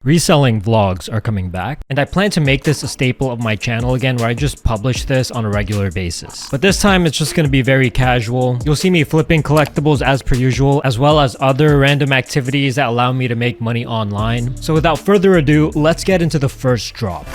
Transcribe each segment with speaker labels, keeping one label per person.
Speaker 1: Reselling vlogs are coming back, and I plan to make this a staple of my channel again where I just publish this on a regular basis. But this time it's just going to be very casual. You'll see me flipping collectibles as per usual, as well as other random activities that allow me to make money online. So without further ado, let's get into the first drop.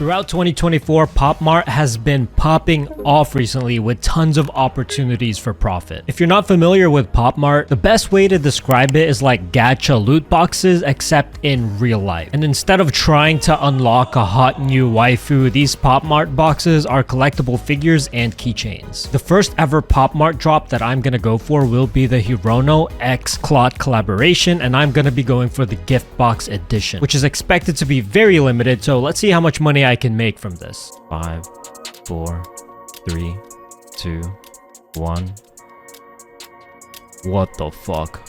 Speaker 1: Throughout 2024, Popmart has been popping off recently with tons of opportunities for profit. If you're not familiar with Popmart, the best way to describe it is like gacha loot boxes except in real life. And instead of trying to unlock a hot new waifu, these Popmart boxes are collectible figures and keychains. The first ever Popmart drop that I'm gonna go for will be the Hirono X Clot collaboration, and I'm gonna be going for the gift box edition, which is expected to be very limited, so let's see how much money I can make from this. 5, 4, 3, 2, 1. What the fuck?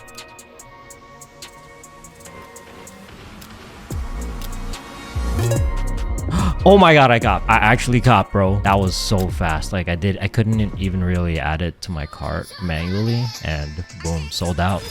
Speaker 1: Oh my god, I actually caught, bro. That was so fast. Like I couldn't even really add it to my cart manually, and boom, sold out.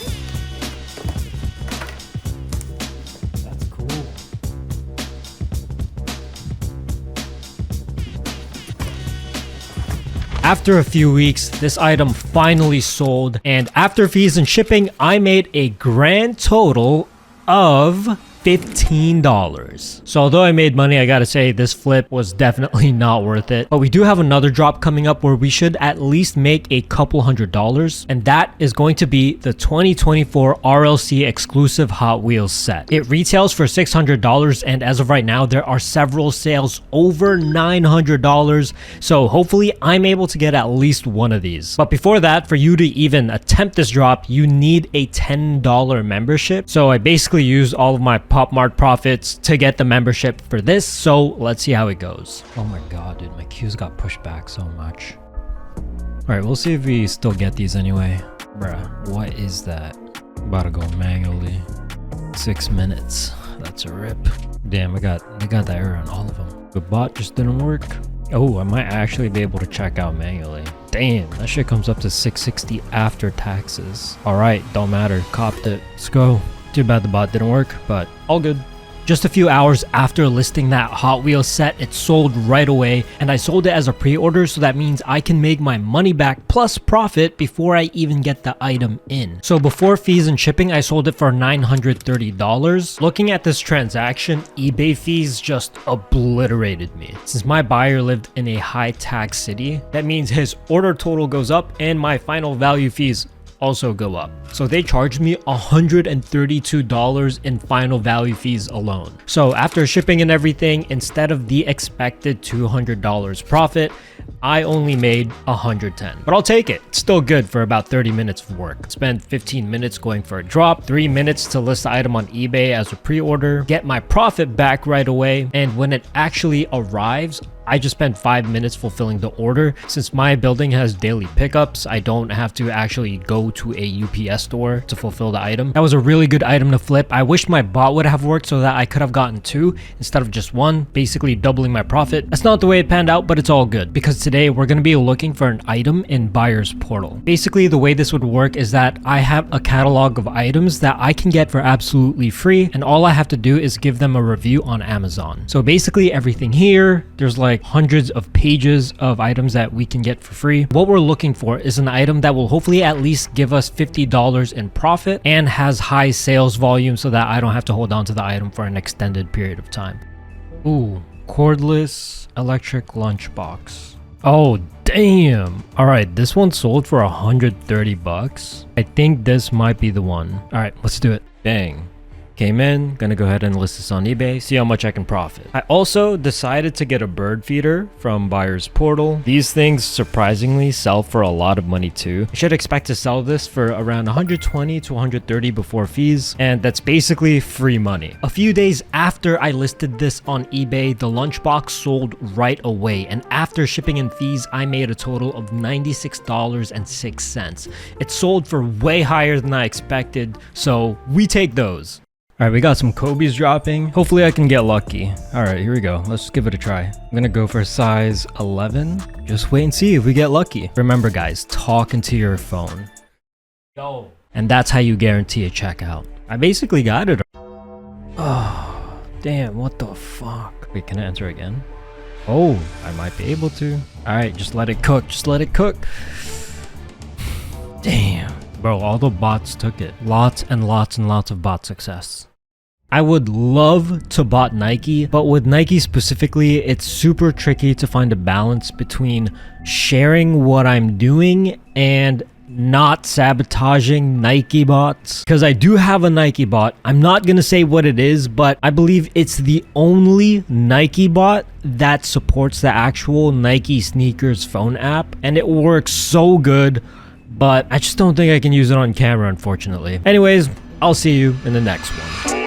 Speaker 1: After a few weeks, this item finally sold, and after fees and shipping, I made a grand total of $15. So although I made money, I gotta say this flip was definitely not worth it. But we do have another drop coming up where we should at least make a couple $100s, and that is going to be the 2024 RLC exclusive Hot Wheels set. It retails for $600, and as of right now, there are several sales over $900. So hopefully I'm able to get at least one of these. But before that, for you to even attempt this drop, you need a $10 membership. So I basically used all of my Popmart profits to get the membership for this, so let's see how it goes. Oh my god, dude, my queues got pushed back so much. Alright, we'll see if we still get these anyway. Bruh, what is that? About to go manually. 6 minutes. That's a rip. Damn, I got that error on all of them. The bot just didn't work. Oh, I might actually be able to check out manually. Damn, that shit comes up to $660 after taxes. Alright, don't matter. Copped it. Let's go. Too bad the bot didn't work, but all good. Just a few hours after listing that Hot Wheels set, it sold right away, and I sold it as a pre-order, so that means I can make my money back plus profit before I even get the item in. So before fees and shipping, I sold it for $930. Looking at this transaction, eBay fees just obliterated me. Since my buyer lived in a high tax city, that means his order total goes up and my final value fees also go up. So they charged me $132 in final value fees alone. So after shipping and everything, instead of the expected $200 profit, I only made $110. But I'll take it. It's still good for about 30 minutes of work. Spend 15 minutes going for a drop, 3 minutes to list the item on eBay as a pre-order, get my profit back right away, and when it actually arrives, I just spent 5 minutes fulfilling the order. Since my building has daily pickups, I don't have to actually go to a UPS store to fulfill the item. That was a really good item to flip. I wish my bot would have worked so that I could have gotten 2 instead of just 1, basically doubling my profit. That's not the way it panned out, but it's all good because today we're going to be looking for an item in Buyer's Portal. Basically, the way this would work is that I have a catalog of items that I can get for absolutely free, and all I have to do is give them a review on Amazon. So basically everything here, there's like hundreds of pages of items that we can get for free. What we're looking for is an item that will hopefully at least give us $50 in profit and has high sales volume so that I don't have to hold on to the item for an extended period of time. Ooh, cordless electric lunchbox. Oh, damn. All right, this one sold for $130. I think this might be the one. All right, let's do it. Dang. Came in, gonna go ahead and list this on eBay, see how much I can profit. I also decided to get a bird feeder from Buyer's Portal. These things surprisingly sell for a lot of money too. I should expect to sell this for around $120 to $130 before fees, and that's basically free money. A few days after I listed this on eBay, the lunchbox sold right away, and after shipping and fees, I made a total of $96.06. It sold for way higher than I expected, so we take those. Alright, we got some Kobe's dropping. Hopefully I can get lucky. Alright, here we go. Let's give it a try. I'm gonna go for size 11. Just wait and see if we get lucky. Remember guys, talk into your phone. Yo. And that's how you guarantee a checkout. I basically got it. Oh, damn, what the fuck? Wait, can I enter again? Oh, I might be able to. Alright, just let it cook. Just let it cook. Damn. Bro, all the bots took it. Lots and lots and lots of bot success. I would love to bot Nike, but with Nike specifically, it's super tricky to find a balance between sharing what I'm doing and not sabotaging Nike bots. Because I do have a Nike bot. I'm not gonna say what it is, but I believe it's the only Nike bot that supports the actual Nike sneakers phone app, and it works so good, but I just don't think I can use it on camera, unfortunately. Anyways, I'll see you in the next one.